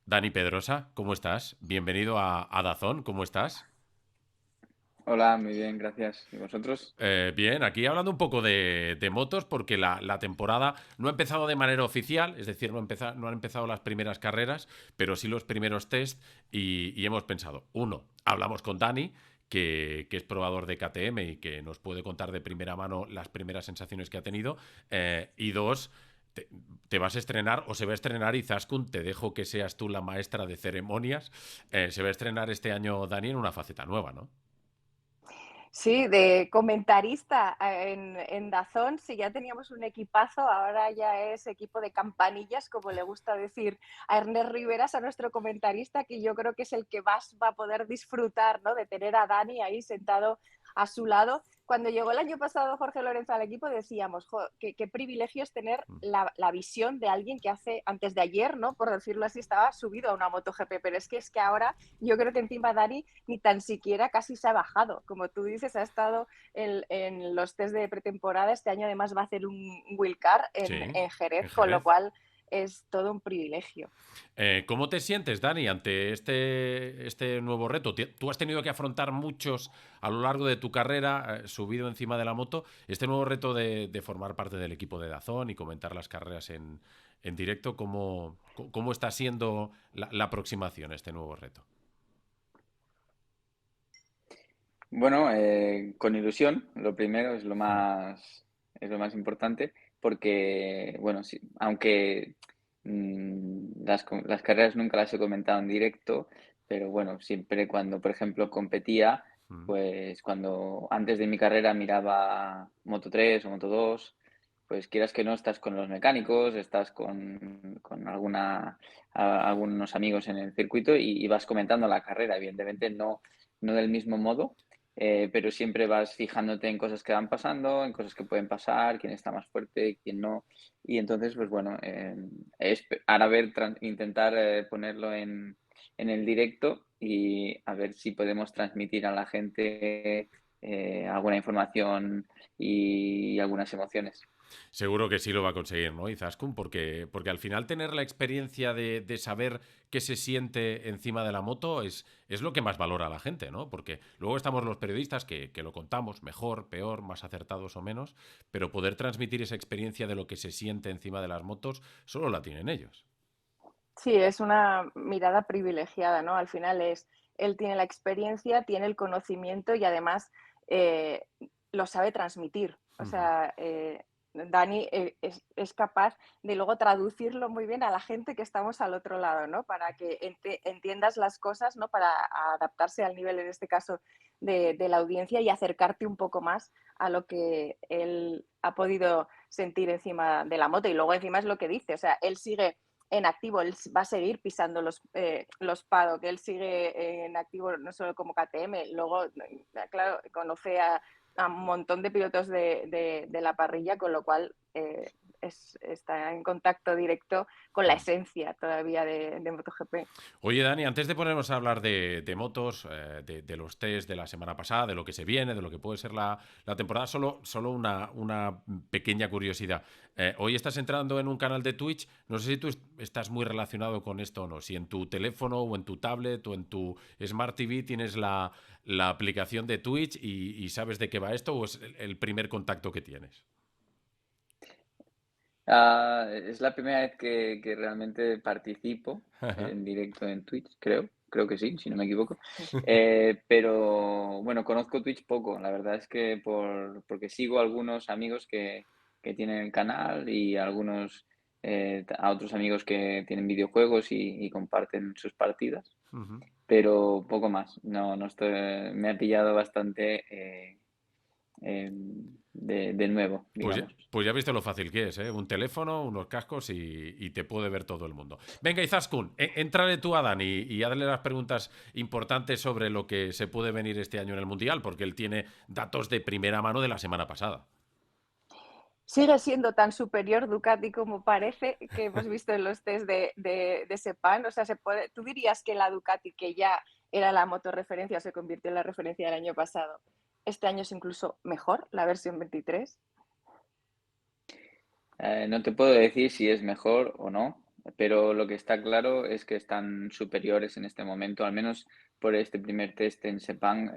Dani Pedrosa, ¿cómo estás? Bienvenido a Dazón, ¿cómo estás? Hola, muy bien, gracias. ¿Y vosotros? Bien, aquí hablando un poco de motos, porque la temporada no ha empezado de manera oficial, es decir, no han empezado las primeras carreras, pero sí los primeros test y hemos pensado, uno, hablamos con Dani, que es probador de KTM y que nos puede contar de primera mano las primeras sensaciones que ha tenido, y dos, te, te vas a estrenar o se va a estrenar Izaskun, te dejo que seas tú la maestra de ceremonias, se va a estrenar este año Dani en una faceta nueva, ¿no? Sí, de comentarista en DAZN, sí, ya teníamos un equipazo, ahora ya es equipo de campanillas, como le gusta decir a Ernest Riveras, a nuestro comentarista, que yo creo que es el que más va a poder disfrutar, ¿no?, de tener a Dani ahí sentado a su lado. Cuando llegó el año pasado Jorge Lorenzo al equipo decíamos, qué privilegio es tener la visión de alguien que hace, antes de ayer, ¿no?, por decirlo así, estaba subido a una MotoGP, pero es que ahora yo creo que encima Dani ni tan siquiera casi se ha bajado. Como tú dices, ha estado en los test de pretemporada. Este año además va a hacer un wildcard Sí, en en Jerez, con lo Jerez. cual es todo un privilegio. ¿Cómo te sientes, Dani, ante este nuevo reto? Tú has tenido que afrontar muchos a lo largo de tu carrera, subido encima de la moto. Este nuevo reto de formar parte del equipo de Dazón y comentar las carreras en directo, ¿cómo está siendo la aproximación a este nuevo reto? Bueno, con ilusión, lo primero Mm. es lo más importante, porque, bueno, sí, aunque las carreras nunca las he comentado en directo, pero bueno, siempre cuando, por ejemplo, competía, Mm. pues cuando antes de mi carrera miraba Moto 3 o Moto 2, pues quieras que no, estás con los mecánicos, estás con algunos amigos en el circuito y vas comentando la carrera. Evidentemente no del mismo modo, pero siempre vas fijándote en cosas que van pasando, en cosas que pueden pasar, quién está más fuerte, quién no. Y entonces, pues bueno, es ahora intentar ponerlo en el directo y a ver si podemos transmitir a la gente alguna información y algunas emociones. Seguro que sí lo va a conseguir, ¿no? Izaskun, porque al final tener la experiencia de saber qué se siente encima de la moto es lo que más valora la gente, ¿no? Porque luego estamos los periodistas que lo contamos mejor, peor, más acertados o menos, pero poder transmitir esa experiencia de lo que se siente encima de las motos solo la tienen ellos. Sí, es una mirada privilegiada, ¿no? Al final él tiene la experiencia, tiene el conocimiento y además eh, lo sabe transmitir. O Ujú. sea, Dani es capaz de luego traducirlo muy bien a la gente que estamos al otro lado, ¿no? Para que entiendas las cosas, ¿no? Para adaptarse al nivel, en este caso, de la audiencia y acercarte un poco más a lo que él ha podido sentir encima de la moto. Y luego encima es lo que dice, o sea, él sigue en activo, él va a seguir pisando los paddock, él sigue en activo no solo como KTM, luego, claro, conoce a un montón de pilotos de la parrilla, con lo cual está en contacto directo con la Mm. esencia todavía de MotoGP. Oye, Dani, antes de ponernos a hablar de motos, de los test de la semana pasada, de lo que se viene, de lo que puede ser la temporada, solo una pequeña curiosidad. Hoy estás entrando en un canal de Twitch, no sé si tú estás muy relacionado con esto o no, si en tu teléfono o en tu tablet o en tu Smart TV tienes la aplicación de Twitch y sabes de qué va esto o es el primer contacto que tienes. Es la primera vez que realmente participo en directo en Twitch, creo que sí, si no me equivoco. Pero bueno, conozco Twitch poco, la verdad es que porque sigo a algunos amigos que tienen el canal y a otros amigos que tienen videojuegos y comparten sus partidas, Ujú. pero poco más. No estoy, me ha pillado bastante de nuevo, digamos. Pues ya viste lo fácil que es, ¿eh? Un teléfono, unos cascos y te puede ver todo el mundo. Venga, Izaskun, entrale tú a Dani y hazle las preguntas importantes sobre lo que se puede venir este año en el Mundial, porque él tiene datos de primera mano de la semana pasada. Sigue siendo tan superior Ducati como parece que hemos visto en los test de Sepang. O sea, tú dirías que la Ducati, que ya era la motorreferencia, se convirtió en la referencia del año pasado. Este año es incluso mejor, la versión 23. No te puedo decir si es mejor o no. pero lo que está claro es que están superiores en este momento, al menos por este primer test en Sepang,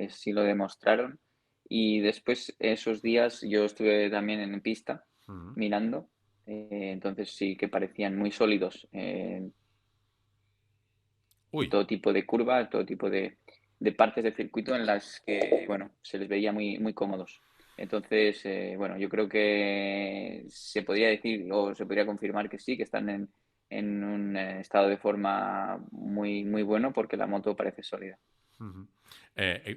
sí lo demostraron. Y después, esos días, yo estuve también en pista Ujú. mirando, entonces sí que parecían muy sólidos en Uy. todo tipo de curvas, todo tipo de partes del circuito en las que, bueno, se les veía muy, muy cómodos. Entonces, bueno, yo creo que se podría decir o se podría confirmar que sí, que están en un estado de forma muy, muy bueno porque la moto parece sólida. Ujú.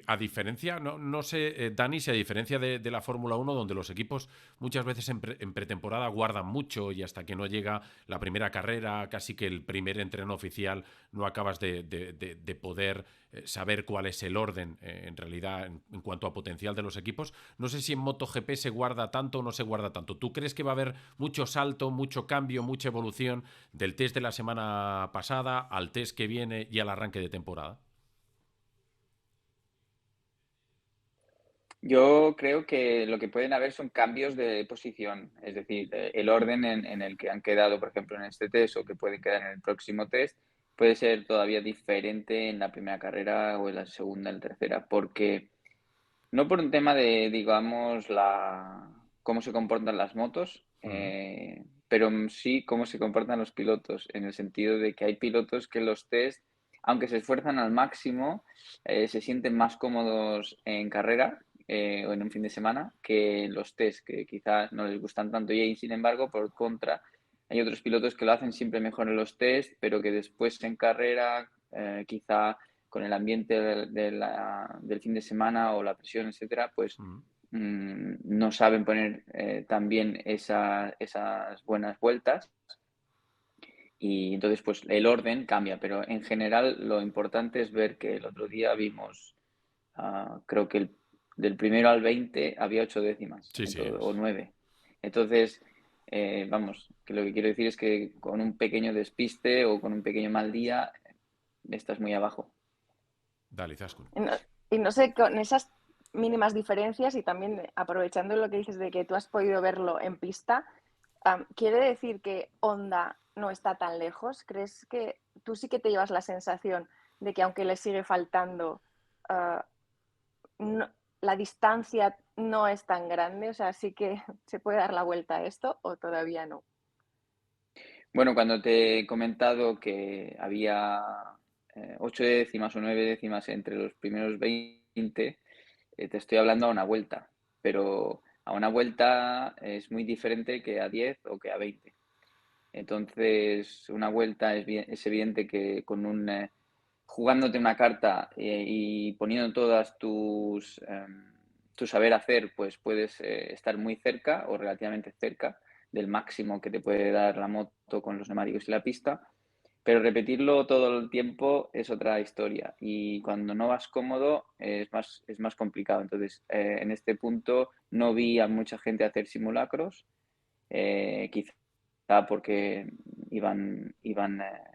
A diferencia, no sé, Dani, si a diferencia de la Fórmula Uno, donde los equipos muchas veces en pretemporada guardan mucho y hasta que no llega la primera carrera, casi que el primer entreno oficial, no acabas de poder saber cuál es el orden en realidad en cuanto a potencial de los equipos. No sé si en MotoGP se guarda tanto o no se guarda tanto. ¿Tú crees que va a haber mucho salto, mucho cambio, mucha evolución del test de la semana pasada al test que viene y al arranque de temporada? Yo creo que lo que pueden haber son cambios de posición, es decir, el orden en el que han quedado, por ejemplo, en este test o que puede quedar en el próximo test, puede ser todavía diferente en la primera carrera o en la segunda, en la tercera, porque no por un tema de, digamos, cómo se comportan las motos, Ujú. pero sí cómo se comportan los pilotos, en el sentido de que hay pilotos que los test, aunque se esfuerzan al máximo, se sienten más cómodos en carrera o en un fin de semana que en los test, que quizás no les gustan tanto. Y sin embargo, por contra, hay otros pilotos que lo hacen siempre mejor en los test, pero que después en carrera quizá con el ambiente del fin de semana o la presión, etcétera, pues Ujú. no saben poner tan bien esas buenas vueltas y entonces pues el orden cambia, pero en general lo importante es ver que el otro día vimos, creo que del primero al 20 había 8 décimas Sí, sí, o es. 9. Entonces, vamos, que lo que quiero decir es que con un pequeño despiste o con un pequeño mal día estás muy abajo. Dale, Zaskun. Y no, y no sé, con esas mínimas diferencias y también aprovechando lo que dices de que tú has podido verlo en pista, ¿quiere decir que Honda no está tan lejos? ¿Crees que tú sí que te llevas la sensación de que aunque le sigue faltando, uh, no, la distancia no es tan grande? O sea, sí que se puede dar la vuelta a esto o todavía no. Bueno, cuando te he comentado que había 8 décimas o 9 décimas entre los primeros 20, te estoy hablando a una vuelta, pero a una vuelta es muy diferente que a 10 o que a 20. Entonces, una vuelta es evidente que jugándote una carta y poniendo todas tu saber hacer, pues puedes estar muy cerca o relativamente cerca del máximo que te puede dar la moto con los neumáticos y la pista, pero repetirlo todo el tiempo es otra historia y cuando no vas cómodo es más complicado. Entonces, en este punto no vi a mucha gente hacer simulacros, quizá porque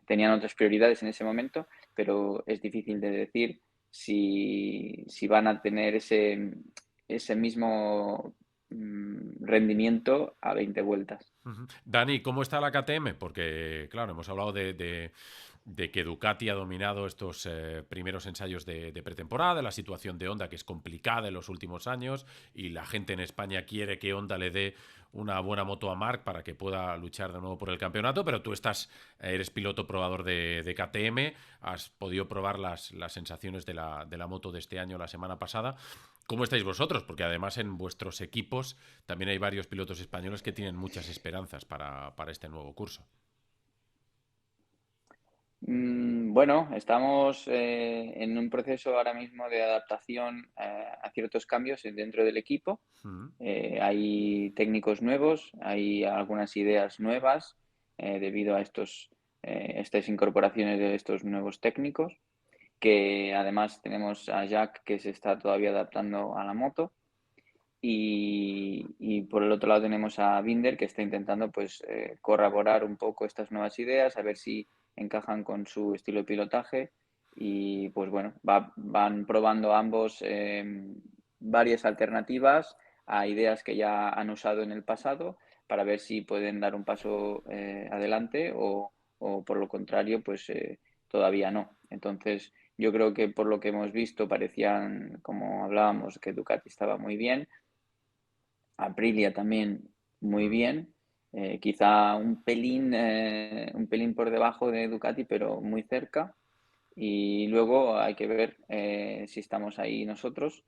tenían otras prioridades en ese momento, pero es difícil de decir si van a tener ese mismo rendimiento a 20 vueltas. Ujú. Dani, ¿cómo está la KTM? Porque, claro, hemos hablado de que Ducati ha dominado estos primeros ensayos de pretemporada, de la situación de Honda, que es complicada en los últimos años, y la gente en España quiere que Honda le dé una buena moto a Marc para que pueda luchar de nuevo por el campeonato, pero tú eres piloto probador de KTM, has podido probar las sensaciones de la moto de este año la semana pasada. ¿Cómo estáis vosotros? Porque además en vuestros equipos también hay varios pilotos españoles que tienen muchas esperanzas para este nuevo curso. Bueno, estamos en un proceso ahora mismo de adaptación a ciertos cambios dentro del equipo. Mm. Hay técnicos nuevos, hay algunas ideas nuevas debido a estas incorporaciones de estos nuevos técnicos, que además tenemos a Jack que se está todavía adaptando a la moto y por el otro lado tenemos a Binder que está intentando pues corroborar un poco estas nuevas ideas, a ver si encajan con su estilo de pilotaje y pues bueno, van probando ambos varias alternativas a ideas que ya han usado en el pasado para ver si pueden dar un paso adelante o por lo contrario, pues todavía no. Entonces, yo creo que por lo que hemos visto parecían, como hablábamos, que Ducati estaba muy bien, Aprilia también muy bien, quizá un pelín por debajo de Ducati, pero muy cerca. Y luego hay que ver si estamos ahí nosotros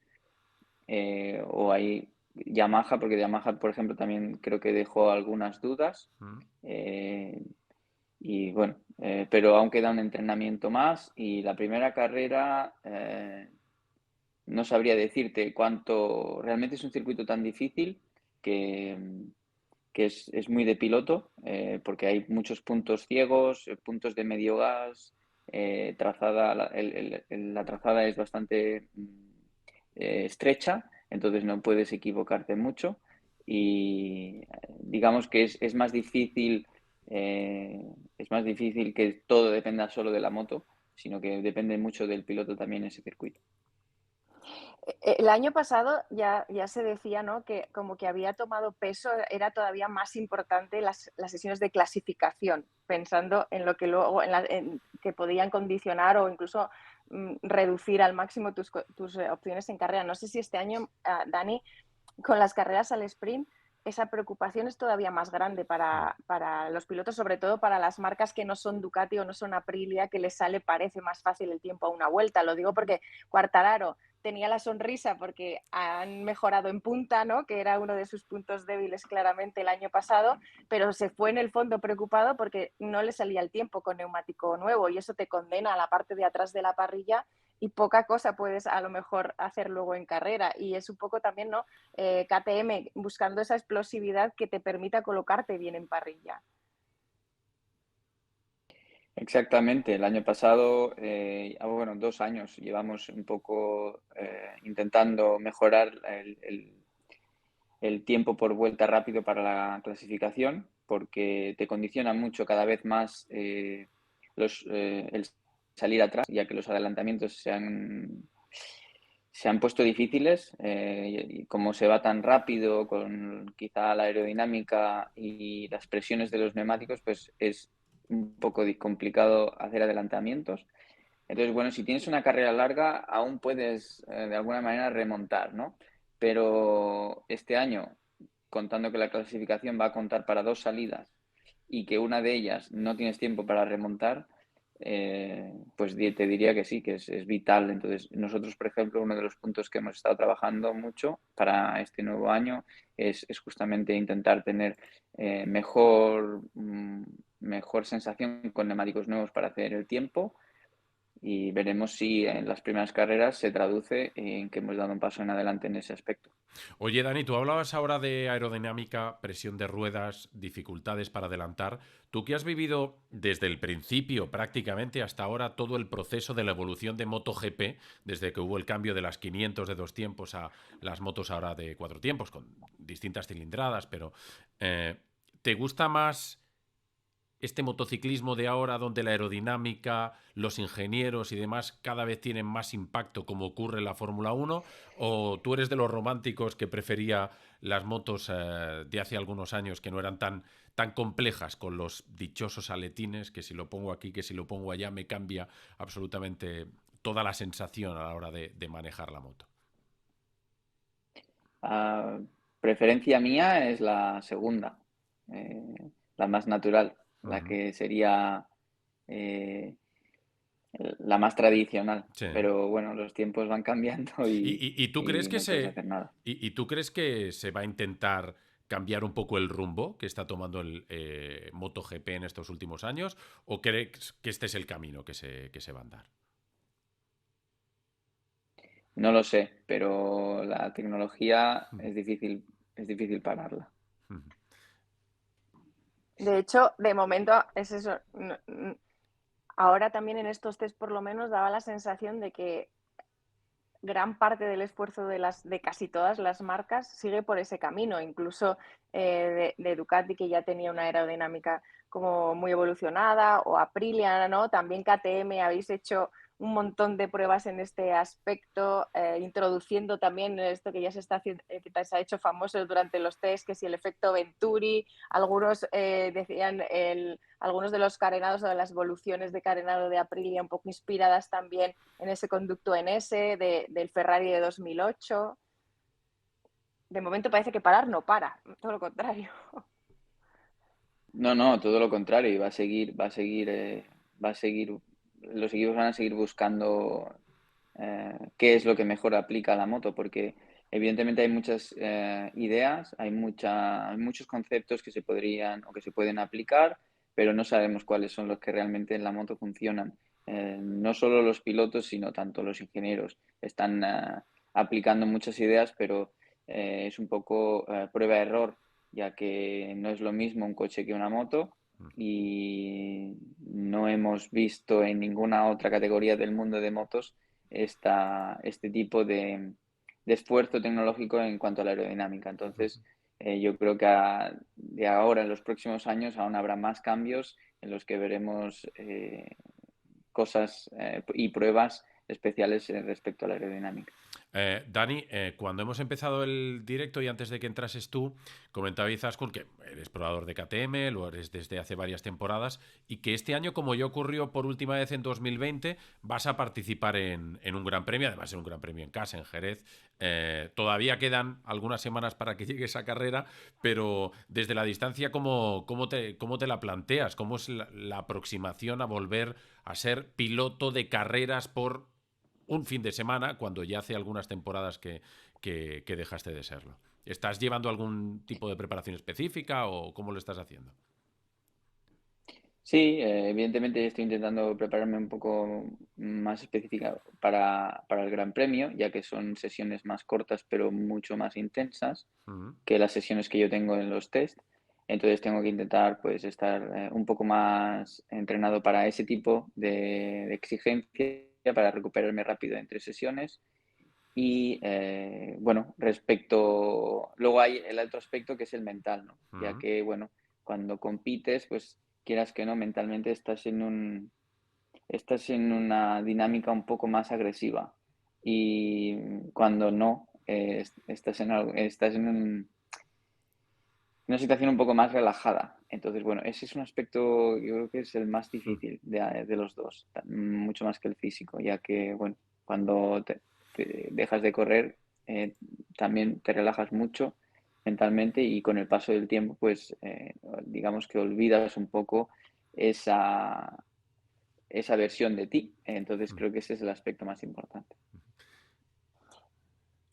o ahí Yamaha, porque Yamaha, por ejemplo, también creo que dejó algunas dudas. Eh, y bueno, pero aún queda un entrenamiento más y la primera carrera no sabría decirte cuánto. Realmente es un circuito tan difícil que, que es muy de piloto, porque hay muchos puntos ciegos, puntos de medio gas, trazada, la trazada es bastante estrecha, entonces no puedes equivocarte mucho y digamos que es más difícil que todo dependa solo de la moto, sino que depende mucho del piloto también ese circuito. El año pasado ya se decía, ¿no?, que como que había tomado peso, era todavía más importante las sesiones de clasificación, pensando en lo que luego que podían condicionar o incluso reducir al máximo tus opciones en carrera. No sé si este año, Dani, con las carreras al sprint, esa preocupación es todavía más grande para los pilotos, sobre todo para las marcas que no son Ducati o no son Aprilia, que les parece más fácil el tiempo a una vuelta. Lo digo porque Quartararo tenía la sonrisa porque han mejorado en punta, ¿no?, que era uno de sus puntos débiles claramente el año pasado, pero se fue en el fondo preocupado porque no le salía el tiempo con neumático nuevo y eso te condena a la parte de atrás de la parrilla y poca cosa puedes a lo mejor hacer luego en carrera. Y es un poco también, ¿no?, KTM buscando esa explosividad que te permita colocarte bien en parrilla. Exactamente, el año pasado, bueno, 2 años llevamos un poco intentando mejorar el tiempo por vuelta rápido para la clasificación, porque te condiciona mucho cada vez más el salir atrás, ya que los adelantamientos se han puesto difíciles y como se va tan rápido con quizá la aerodinámica y las presiones de los neumáticos, pues es un poco complicado hacer adelantamientos. Entonces, bueno, si tienes una carrera larga, aún puedes de alguna manera remontar, ¿no? Pero este año, contando que la clasificación va a contar para 2 salidas y que una de ellas no tienes tiempo para remontar, pues te diría que sí, que es vital. Entonces, nosotros, por ejemplo, uno de los puntos que hemos estado trabajando mucho para este nuevo año es justamente intentar tener mejor sensación con neumáticos nuevos para hacer el tiempo y veremos si en las primeras carreras se traduce en que hemos dado un paso en adelante en ese aspecto. Oye, Dani, tú hablabas ahora de aerodinámica, presión de ruedas, dificultades para adelantar. Tú que has vivido desde el principio prácticamente hasta ahora todo el proceso de la evolución de MotoGP, desde que hubo el cambio de las 500 de 2 tiempos a las motos ahora de 4 tiempos, con distintas cilindradas, pero ¿te gusta más este motociclismo de ahora donde la aerodinámica, los ingenieros y demás cada vez tienen más impacto como ocurre en la Fórmula 1? ¿O tú eres de los románticos que prefería las motos de hace algunos años que no eran tan complejas con los dichosos aletines, que si lo pongo aquí, que si lo pongo allá, me cambia absolutamente toda la sensación a la hora de manejar la moto? Preferencia mía es la segunda, la más natural, la Ujú. que sería la más tradicional. Sí. Pero bueno, los tiempos van cambiando ¿Y tú crees y que no puedes hacer nada. y tú crees que se va a intentar cambiar un poco el rumbo que está tomando el MotoGP en estos últimos años? ¿O crees que este es el camino que se va a andar? No lo sé, pero la tecnología Ujú, es difícil pararla. ujú. De hecho, de momento es eso. Ahora también en estos test por lo menos daba la sensación de que gran parte del esfuerzo de casi todas las marcas sigue por ese camino, incluso de Ducati, que ya tenía una aerodinámica como muy evolucionada, o Aprilia, ¿no? También KTM habéis hecho un montón de pruebas en este aspecto, introduciendo también esto que ya se está haciendo, que se ha hecho famoso durante los test, que si el efecto Venturi, algunos decían algunos de los carenados o de las evoluciones de carenado de Aprilia un poco inspiradas también en ese conducto NS del Ferrari de 2008. De momento parece que parar no para, todo lo contrario. No, todo lo contrario, y los equipos van a seguir buscando qué es lo que mejor aplica a la moto, porque evidentemente hay muchas ideas, hay muchos conceptos que se podrían o que se pueden aplicar, pero no sabemos cuáles son los que realmente en la moto funcionan. No solo los pilotos, sino tanto los ingenieros están aplicando muchas ideas, pero es un poco prueba-error, ya que no es lo mismo un coche que una moto y no hemos visto en ninguna otra categoría del mundo de motos este tipo de esfuerzo tecnológico en cuanto a la aerodinámica. Entonces, yo creo que de ahora en los próximos años aún habrá más cambios en los que veremos cosas y pruebas especiales respecto a la aerodinámica. Dani, cuando hemos empezado el directo y antes de que entrases tú, comentaba Izaskun que eres probador de KTM, lo eres desde hace varias temporadas y que este año, como ya ocurrió por última vez en 2020, vas a participar en un Gran Premio, además en un Gran Premio en casa, en Jerez. Todavía quedan algunas semanas para que llegue esa carrera, pero desde la distancia, ¿cómo te la planteas? ¿Cómo es la aproximación a volver a ser piloto de carreras por un fin de semana, cuando ya hace algunas temporadas que dejaste de serlo? ¿Estás llevando algún tipo de preparación específica o cómo lo estás haciendo? Sí, evidentemente estoy intentando prepararme un poco más específica para el Gran Premio, ya que son sesiones más cortas pero mucho más intensas que las sesiones que yo tengo en los test. Entonces tengo que intentar pues estar un poco más entrenado para ese tipo de exigencia, para recuperarme rápido entre sesiones. Y bueno, luego hay el otro aspecto que es el mental, ¿no? Ya que, bueno, cuando compites, pues quieras que no, mentalmente estás en una dinámica un poco más agresiva. Y cuando no, estás en una situación un poco más relajada. Entonces, bueno, ese es un aspecto, yo creo que es el más difícil de los dos, mucho más que el físico, ya que, bueno, cuando te dejas de correr, también te relajas mucho mentalmente y con el paso del tiempo, pues, digamos que olvidas un poco esa, esa versión de ti. Entonces, creo que ese es el aspecto más importante.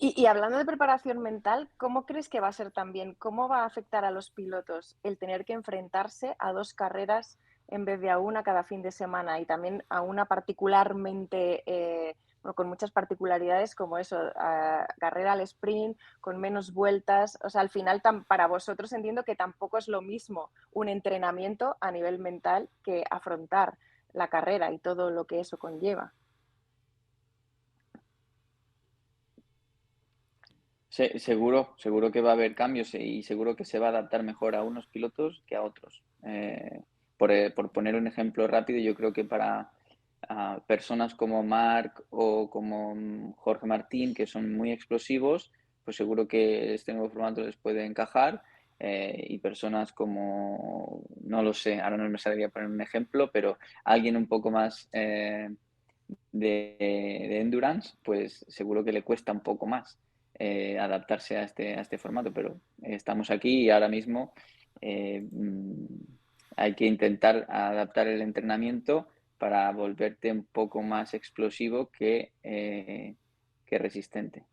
Y hablando de preparación mental, ¿cómo crees que va a ser también? ¿Cómo va a afectar a los pilotos el tener que enfrentarse a 2 carreras en vez de a una cada fin de semana? Y también a una particularmente, bueno, con muchas particularidades como eso, carrera al sprint, con menos vueltas. O sea, al final para vosotros entiendo que tampoco es lo mismo un entrenamiento a nivel mental que afrontar la carrera y todo lo que eso conlleva. Seguro que va a haber cambios y seguro que se va a adaptar mejor a unos pilotos que a otros. Por poner un ejemplo rápido, yo creo que para personas como Marc o como Jorge Martín, que son muy explosivos, pues seguro que este nuevo formato les puede encajar. Y personas como, no lo sé, ahora no me saldría poner un ejemplo, pero alguien un poco más de endurance, pues seguro que le cuesta un poco más adaptarse a este formato, pero estamos aquí y ahora mismo hay que intentar adaptar el entrenamiento para volverte un poco más explosivo que resistente.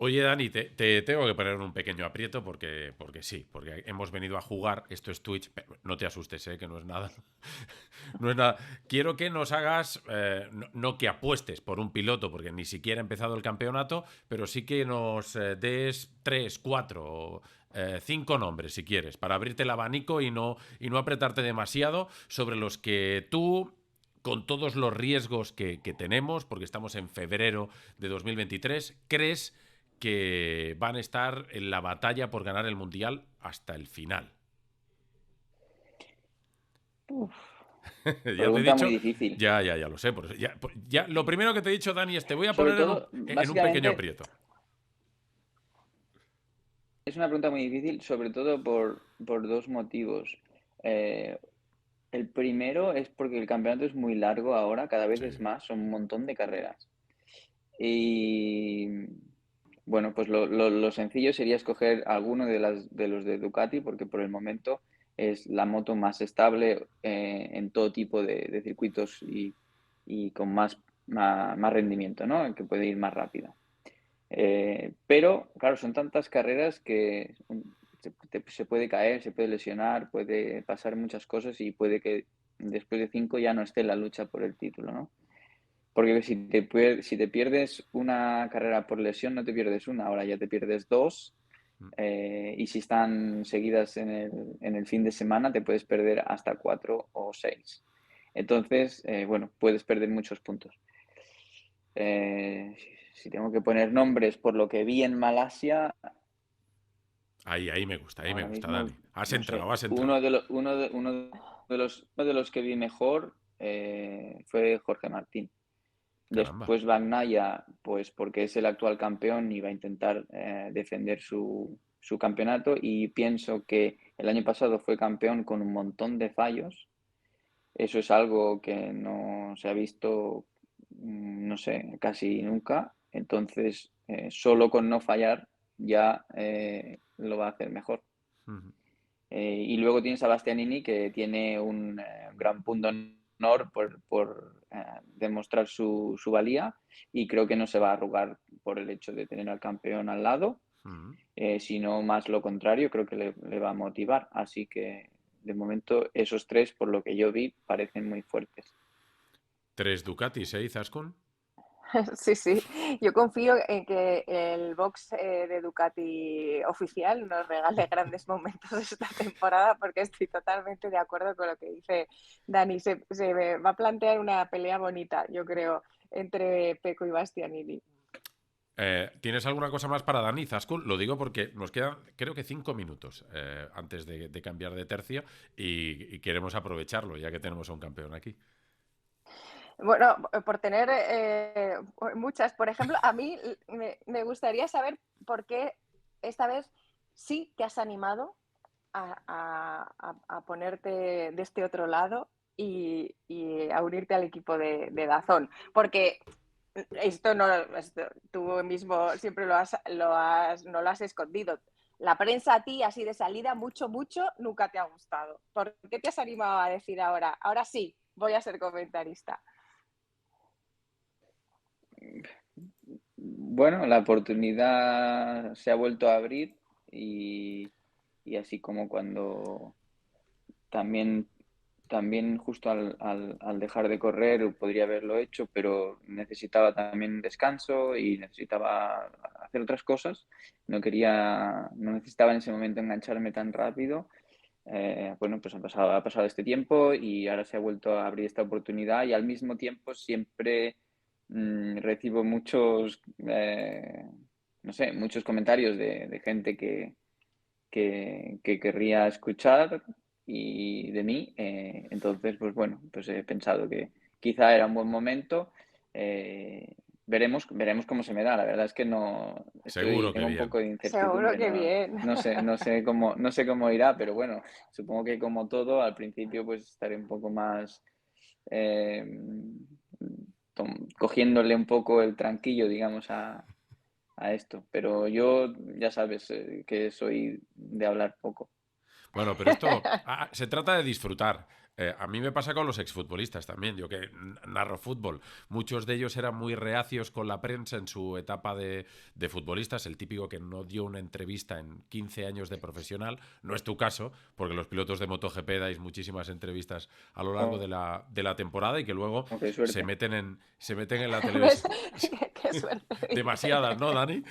Oye, Dani, te tengo que poner un pequeño aprieto porque sí, porque hemos venido a jugar, esto es Twitch, pero no te asustes, que no es nada. No es nada. Quiero que nos hagas, no que apuestes por un piloto, porque ni siquiera ha empezado el campeonato, pero sí que nos des 3, 4, 5 nombres, si quieres, para abrirte el abanico y no apretarte demasiado, sobre los que tú, con todos los riesgos que tenemos, porque estamos en febrero de 2023, crees que van a estar en la batalla por ganar el Mundial hasta el final. Uf. Ya te he Pregunta dicho, muy difícil. ya lo sé. Por eso, ya, lo primero que te he dicho, Dani, es te voy a Sobre poner todo, en un pequeño básicamente, aprieto. es una pregunta muy difícil, sobre todo por dos motivos. Eh, el primero es porque el campeonato es muy largo ahora, cada vez Sí. es más, son un montón de carreras. Y bueno, pues lo sencillo sería escoger alguno de los de Ducati, porque por el momento es la moto más estable en todo tipo de circuitos y con más rendimiento, ¿no? Que puede ir más rápida. Pero, claro, son tantas carreras que se puede caer, se puede lesionar, puede pasar muchas cosas y puede que después de 5 ya no esté en la lucha por el título, ¿no? Porque si te pierdes una carrera por lesión, no te pierdes una, ahora ya te pierdes dos. Y si están seguidas en el fin de semana, te puedes perder hasta 4 o 6. Entonces, bueno, puedes perder muchos puntos. Si tengo que poner nombres por lo que vi en Malasia, Ahí me gusta, ahora Dani. mismo, Has no sé, entrado, has entrado. uno de los que vi mejor fue Jorge Martín. Caramba. Después Bagnaia, pues porque es el actual campeón y va a intentar defender su campeonato, y pienso que el año pasado fue campeón con un montón de fallos. Eso es algo que no se ha visto, no sé, casi nunca. Entonces, solo con no fallar ya lo va a hacer mejor. Ujú. Y luego tienes a Bastianini, que tiene un gran punto de honor por demostrar su valía, y creo que no se va a arrugar por el hecho de tener al campeón al lado, Ujú. sino más lo contrario, creo que le va a motivar. Así que, de momento, esos tres, por lo que yo vi, parecen muy fuertes. 3 Ducatis, Izaskun? Sí, sí. Yo confío en que el box de Ducati oficial nos regale grandes momentos de esta temporada, porque estoy totalmente de acuerdo con lo que dice Dani. Se va a plantear una pelea bonita, yo creo, entre Pecco y Bastianini. ¿Tienes alguna cosa más para Dani Izaskun? Lo digo porque nos quedan, creo que 5 minutos antes de cambiar de tercio y queremos aprovecharlo, ya que tenemos a un campeón aquí. Bueno, por tener muchas, por ejemplo, a mí me gustaría saber por qué esta vez sí te has animado a ponerte de este otro lado y a unirte al equipo de Dazón. Porque tú mismo siempre no lo has escondido. La prensa a ti, así de salida, mucho, nunca te ha gustado. ¿Por qué te has animado a decir ahora sí, voy a ser comentarista? Bueno, la oportunidad se ha vuelto a abrir, y así como cuando también, también justo al dejar de correr podría haberlo hecho, pero necesitaba también descanso y necesitaba hacer otras cosas. No necesitaba en ese momento engancharme tan rápido. Bueno, pues ha pasado este tiempo y ahora se ha vuelto a abrir esta oportunidad, y al mismo tiempo siempre recibo muchos, no sé, muchos comentarios de gente que querría escuchar y de mí. Entonces, pues bueno, pues he pensado que quizá era un buen momento. Veremos cómo se me da. La verdad es que Seguro que tengo un bien. poco de Seguro incertidumbre. que bien. No sé cómo irá, pero bueno, supongo que como todo, al principio pues estaré un poco más eh, cogiéndole un poco el tranquillo, digamos, a esto. Pero yo, ya sabes, que soy de hablar poco. Bueno, pero esto se trata de disfrutar. A mí me pasa con los exfutbolistas también, yo que narro fútbol. Muchos de ellos eran muy reacios con la prensa en su etapa de futbolistas, el típico que no dio una entrevista en 15 años de profesional. No es tu caso, porque los pilotos de MotoGP dais muchísimas entrevistas a lo largo Oh, de la temporada y que luego qué suerte. se meten en la ¿Ves? televisión. Qué suerte, dice. Demasiadas, ¿no, Dani?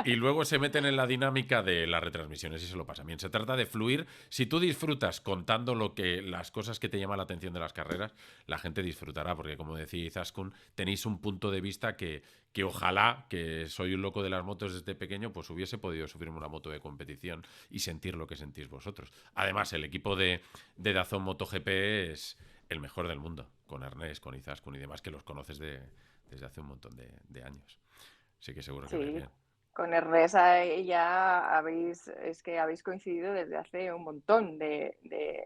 Y luego se meten en la dinámica de las retransmisiones y se lo pasan bien. Se trata de fluir. Si tú disfrutas contando las cosas que te llaman la atención de las carreras, la gente disfrutará, porque como decía Izaskun, tenéis un punto de vista que ojalá, que soy un loco de las motos desde pequeño, pues hubiese podido subirme una moto de competición y sentir lo que sentís vosotros. Además, el equipo de DAZN MotoGP es el mejor del mundo, con Ernest, con Izaskun y demás, que los conoces desde hace un montón de años. Sí que seguro que va a ir Sí, bien. con Ernesa ya habéis coincidido desde hace un montón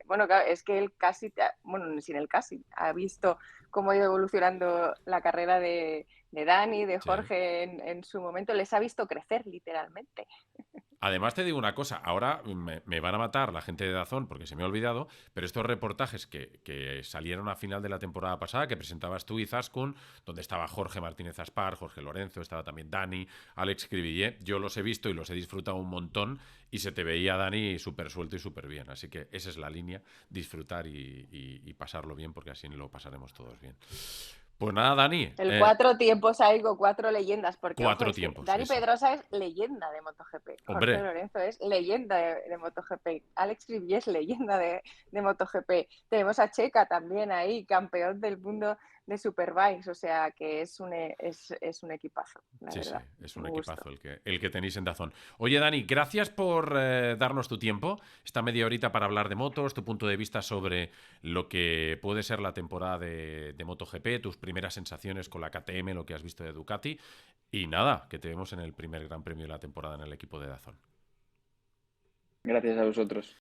bueno, claro, es que él casi, bueno, sin el casi, ha visto cómo ha ido evolucionando la carrera de Dani, de Sí. Jorge en su momento, les ha visto crecer literalmente. Además te digo una cosa, ahora me van a matar la gente de Dazón porque se me ha olvidado, pero estos reportajes que salieron a final de la temporada pasada, que presentabas tú y Zaskun, donde estaba Jorge Martínez Aspar, Jorge Lorenzo, estaba también Dani, Alex Cribillé, yo los he visto y los he disfrutado un montón y se te veía Dani súper suelto y súper bien, así que esa es la línea, disfrutar y pasarlo bien porque así lo pasaremos todos bien. Pues nada, Dani, El 4 tiempos hay con 4 leyendas, porque ojo, 4 es que tiempos, Dani eso. Pedrosa es leyenda de MotoGP, Jorge Hombre, Lorenzo es leyenda de MotoGP, Alex Cribillé es leyenda de MotoGP, tenemos a Checa también ahí, campeón del mundo de Superbikes, o sea que es un equipazo, la sí, sí, verdad, es un un gusto. equipazo el que tenéis en Dazón. Oye, Dani, gracias por darnos tu tiempo, esta media horita para hablar de motos, tu punto de vista sobre lo que puede ser la temporada de MotoGP, tus primeras sensaciones con la KTM, lo que has visto de Ducati. Y nada, que te vemos en el primer Gran Premio de la temporada en el equipo de Dazón. Gracias a vosotros.